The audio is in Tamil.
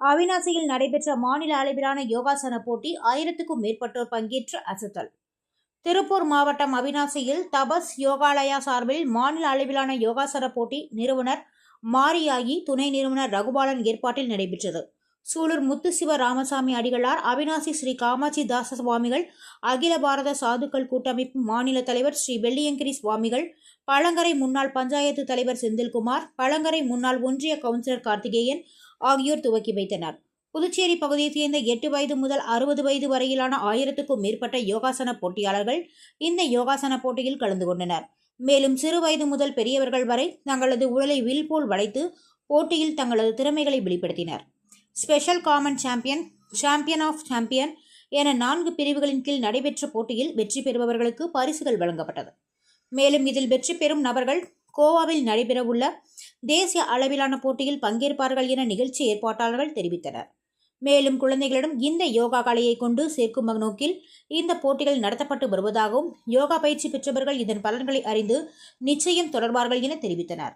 அவிநாசியில் நடைபெற்ற மாநில அளவிலான யோகாசன போட்டி 1000க்கும் மேற்பட்டோர் பங்கேற்று அசத்தல். திருப்பூர் மாவட்டம் அவிநாசியில் தபஸ் யோகாலயா சார்பில் மாநில அளவிலான யோகாசன போட்டி நிறுவனர் மாரியாயி, துணை நிறுவனர் ரகுபாலன் ஏற்பாட்டில் நடைபெற்றது. சூலூர் முத்துசிவ ராமசாமி அடிகளார், அவிநாசி ஸ்ரீ காமாட்சி தாச சுவாமிகள், அகில பாரத சாதுக்கள் கூட்டமைப்பு மாநில தலைவர் ஸ்ரீ வெள்ளியங்கிரி சுவாமிகள், பழங்கரை முன்னாள் பஞ்சாயத்து தலைவர் செந்தில்குமார், பழங்கரை முன்னாள் ஒன்றிய கவுன்சிலர் கார்த்திகேயன் ஆகியோர் துவக்கி வைத்தனர். புதுச்சேரி பகுதியைச் சேர்ந்த 8 வயது முதல் 60 வயது வரையிலான 1000க்கும் மேற்பட்ட யோகாசன போட்டியாளர்கள் இந்த யோகாசன போட்டியில் கலந்து கொண்டனர். மேலும் சிறு வயது முதல் பெரியவர்கள் வரை தங்களது உடலை வில் போல் வளைத்து போட்டியில் தங்களது திறமைகளை வெளிப்படுத்தினர். Special common champion, champion of champion என 4 பிரிவுகளின் கீழ் நடைபெற்ற போட்டியில் வெற்றி பெறுபவர்களுக்கு பரிசுகள் வழங்கப்பட்டது. மேலும் இதில் வெற்றி பெறும் நபர்கள் கோவாவில் நடைபெறவுள்ள தேசிய அளவிலான போட்டியில் பங்கேற்பார்கள் என நிகழ்ச்சி ஏற்பாட்டாளர்கள் தெரிவித்தனர். மேலும் குழந்தைகளிடம் இந்த யோகா கலையை கொண்டு சேர்க்கும் நோக்கில் இந்த போட்டிகள் நடத்தப்பட்டு வருவதாகவும், யோகா பயிற்சி பெற்றவர்கள் இதன் பலன்களை அறிந்து நிச்சயம் தொடர்வார்கள் என தெரிவித்தனர்.